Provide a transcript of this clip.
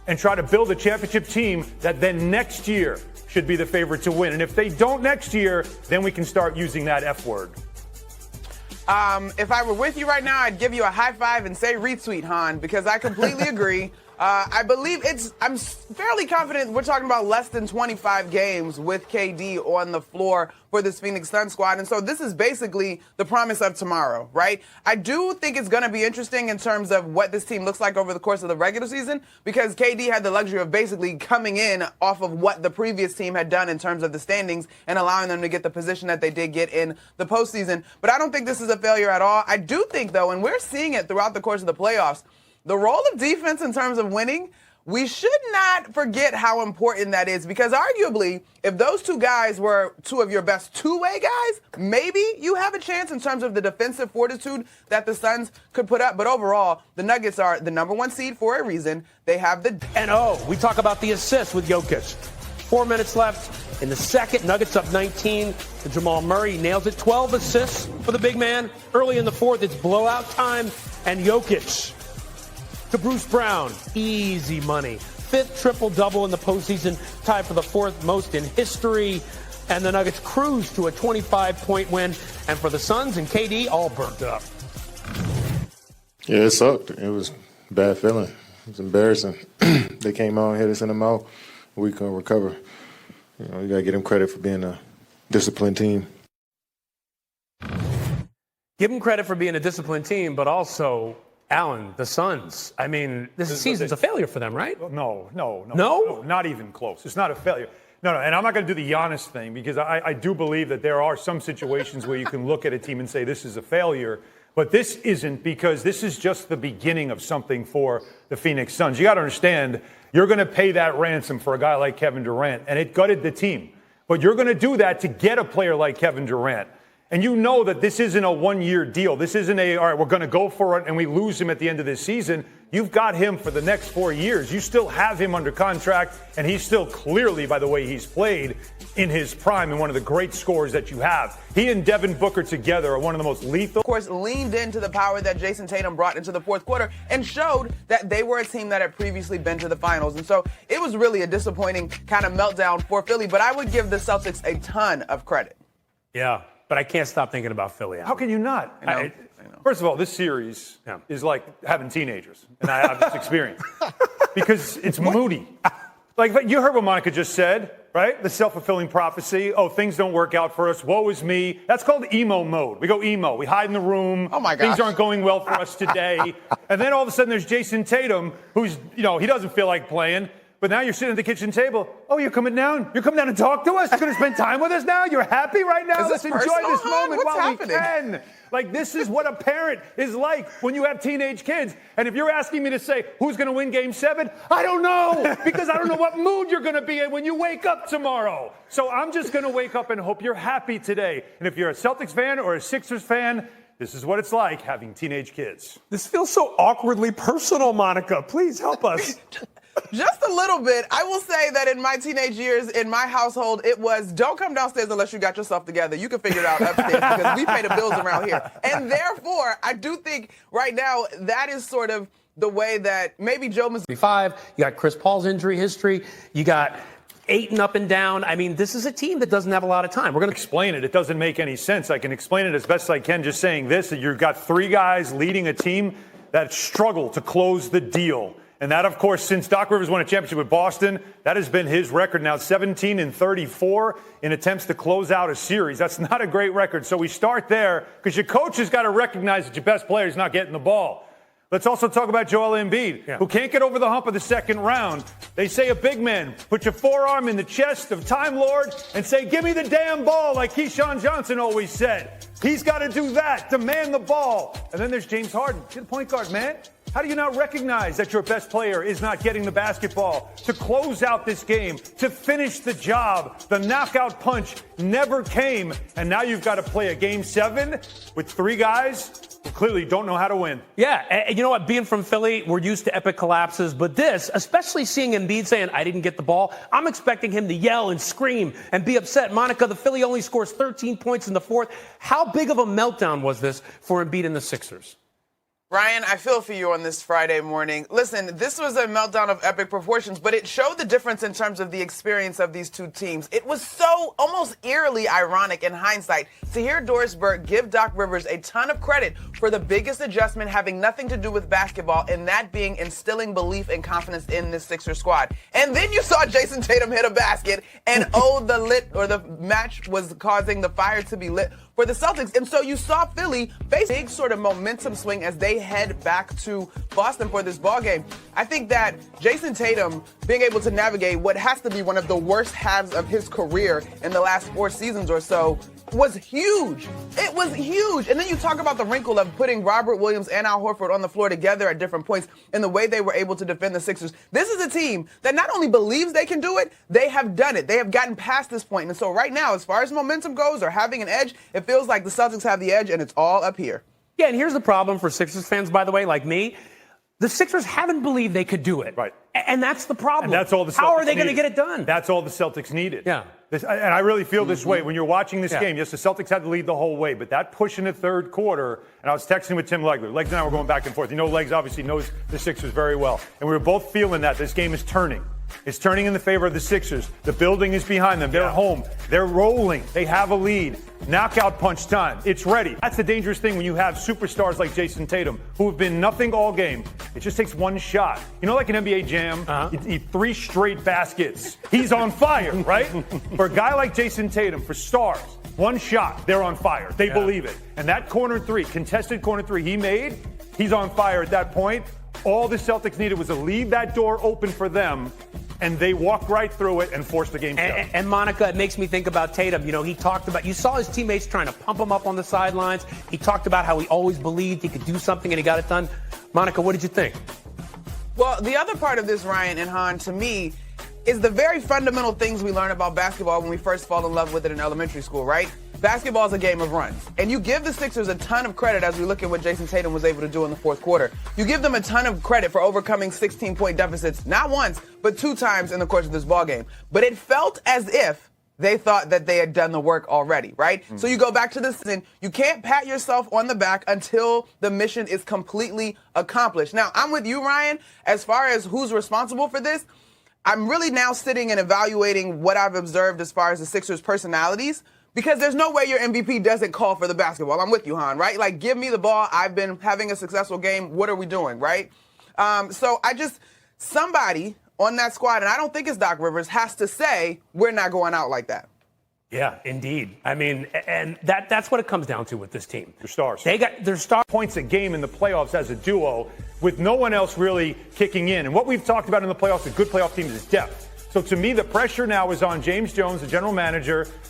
and try to build a championship team that then next year should be the favorite to win. And if they don't next year, then we can start using that F word. If I were with you right now, I'd give you a high five and say retweet, Han, because I completely agree. I believe I'm fairly confident we're talking about less than 25 games with KD on the floor for this Phoenix Suns squad. And so this is basically the promise of tomorrow, right? I do think it's going to be interesting in terms of what this team looks like over the course of the regular season, because KD had the luxury of basically coming in off of what the previous team had done in terms of the standings and allowing them to get the position that they did get in the postseason. But I don't think this is a failure at all. I do think, though, and we're seeing it throughout the course of the playoffs, the role of defense in terms of winning, we should not forget how important that is, because arguably, if those two guys were two of your best two-way guys, maybe you have a chance in terms of the defensive fortitude that the Suns could put up. But overall, the Nuggets are the number one seed for a reason. They have the... And we talk about the assists with Jokic. 4 minutes left in the second. Nuggets up 19 to Jamal Murray. Nails it. 12 assists for the big man. Early in the fourth, it's blowout time. And Jokic to Bruce Brown. Easy money. Fifth triple-double in the postseason, tied for the fourth most in history. And the Nuggets cruise to a 25-point win. And for the Suns and KD, all burnt up. Yeah, it sucked. It was a bad feeling. It was embarrassing. They came out and hit us in the mouth. We couldn't recover. You got to give them credit for being a disciplined team. Give them credit for being a disciplined team, but also... Alan, the Suns, I mean, this season's a failure for them, right? No, not even close. It's not a failure. No, and I'm not going to do the Giannis thing, because I do believe that there are some situations where you can look at a team and say this is a failure, but this isn't, because this is just the beginning of something for the Phoenix Suns. You got to understand, you're going to pay that ransom for a guy like Kevin Durant, and it gutted the team. But you're going to do that to get a player like Kevin Durant. And you know that this isn't a one-year deal. This isn't all right, we're going to go for it and we lose him at the end of this season. You've got him for the next 4 years. You still have him under contract, and he's still clearly, by the way he's played, in his prime and one of the great scorers that you have. He and Devin Booker together are one of the most lethal. Of course, leaned into the power that Jason Tatum brought into the fourth quarter and showed that they were a team that had previously been to the finals. And so it was really a disappointing kind of meltdown for Philly, but I would give the Celtics a ton of credit. Yeah. But I can't stop thinking about Philly. How can you not? I know. First of all, this series is like having teenagers, and I have this experience because it's moody. Like you heard what Monica just said, right? The self-fulfilling prophecy. Oh, things don't work out for us. Woe is me. That's called emo mode. We go emo. We hide in the room. Oh my gosh. Things aren't going well for us today. And then all of a sudden, there's Jason Tatum, who's he doesn't feel like playing. But now you're sitting at the kitchen table. Oh, you're coming down? You're coming down to talk to us? You're going to spend time with us now? You're happy right now? Let's enjoy this moment while we can. Like, this is what a parent is like when you have teenage kids. And if you're asking me to say, who's going to win Game 7? I don't know, because I don't know what mood you're going to be in when you wake up tomorrow. So I'm just going to wake up and hope you're happy today. And if you're a Celtics fan or a Sixers fan, this is what it's like having teenage kids. This feels so awkwardly personal, Monica. Please help us. Just a little bit. I will say that in my teenage years, in my household, it was don't come downstairs unless you got yourself together. You can figure it out upstairs because we pay the bills around here. And therefore, I do think right now that is sort of the way that maybe Joe Mazzulla. 5. You got Chris Paul's injury history. You got Ayton up and down. I mean, this is a team that doesn't have a lot of time. We're going to explain it. It doesn't make any sense. I can explain it as best I can just saying this, that you've got 3 guys leading a team that struggle to close the deal. And that, of course, since Doc Rivers won a championship with Boston, that has been his record now, 17-34 in attempts to close out a series. That's not a great record. So we start there because your coach has got to recognize that your best player is not getting the ball. Let's also talk about Joel Embiid, who can't get over the hump of the second round. They say a big man, put your forearm in the chest of Time Lord and say, give me the damn ball, like Keyshawn Johnson always said. He's got to do that, demand the ball. And then there's James Harden. Get the point guard, man. How do you not recognize that your best player is not getting the basketball to close out this game, to finish the job? The knockout punch never came, and now you've got to play a Game 7 with 3 guys who clearly don't know how to win. Yeah, and you know what? Being from Philly, we're used to epic collapses, but this, especially seeing Embiid saying, I didn't get the ball, I'm expecting him to yell and scream and be upset. Monica, the Philly only scores 13 points in the fourth. How big of a meltdown was this for Embiid and the Sixers? Ryan, I feel for you on this Friday morning. Listen, this was a meltdown of epic proportions, but it showed the difference in terms of the experience of these two teams. It was so almost eerily ironic in hindsight to hear Doris Burke give Doc Rivers a ton of credit for the biggest adjustment having nothing to do with basketball, and that being instilling belief and confidence in this Sixers squad. And then you saw Jason Tatum hit a basket, and the match was causing the fire to be lit for the Celtics. And so you saw Philly face a big sort of momentum swing as they head back to Boston for this ball game. I think that Jason Tatum being able to navigate what has to be one of the worst halves of his career in the last 4 seasons or so was huge. It was huge. And then you talk about the wrinkle of putting Robert Williams and Al Horford on the floor together at different points and the way they were able to defend the Sixers. This is a team that not only believes they can do it, they have done it. They have gotten past this point. And so right now, as far as momentum goes or having an edge, it feels like the Celtics have the edge and it's all up here. Yeah, and here's the problem for Sixers fans, by the way, like me. The Sixers haven't believed they could do it. Right. And that's the problem. And that's all the Celtics How are they going to needed. get it done? That's all the Celtics needed. Yeah. And I really feel this way. When you're watching this game, yes, the Celtics had the lead the whole way, but that push in the third quarter, and I was texting with Tim Legler. Legs and I were going back and forth. You know, Legs obviously knows the Sixers very well. And we were both feeling that this game is turning. It's turning in the favor of the Sixers. The building is behind them. They're home. They're rolling. They have a lead. Knockout punch time. It's ready. That's the dangerous thing when you have superstars like Jason Tatum, who have been nothing all game. It just takes one shot. You know, like an NBA Jam, you 3 straight baskets. He's on fire, right? For a guy like Jason Tatum, for stars, one shot, they're on fire. They believe it. And that corner 3, contested corner 3 he made, he's on fire at that point. All the Celtics needed was to leave that door open for them, and they walked right through it and forced the game shut. And Monica, it makes me think about Tatum. You know, he talked about, you saw his teammates trying to pump him up on the sidelines. He talked about how he always believed he could do something, and he got it done. Monica, what did you think? Well, the other part of this, Ryan and Han, to me, is the very fundamental things we learn about basketball when we first fall in love with it in elementary school, right? Basketball is a game of runs. And you give the Sixers a ton of credit as we look at what Jason Tatum was able to do in the fourth quarter. You give them a ton of credit for overcoming 16-point deficits, not once, but 2 times in the course of this ballgame. But it felt as if they thought that they had done the work already, right? So you go back to this, and you can't pat yourself on the back until the mission is completely accomplished. Now, I'm with you, Ryan, as far as who's responsible for this. I'm really now sitting and evaluating what I've observed as far as the Sixers' personalities, because there's no way your MVP doesn't call for the basketball. I'm with you, Han, right? Like, give me the ball. I've been having a successful game. What are we doing, right? Somebody on that squad, and I don't think it's Doc Rivers, has to say, we're not going out like that. Yeah, indeed. I mean, and that's what it comes down to with this team. Their stars. They got their star points a game in the playoffs as a duo with no one else really kicking in. And what we've talked about in the playoffs, a good playoff team, is depth. So to me, the pressure now is on James Jones, the general manager,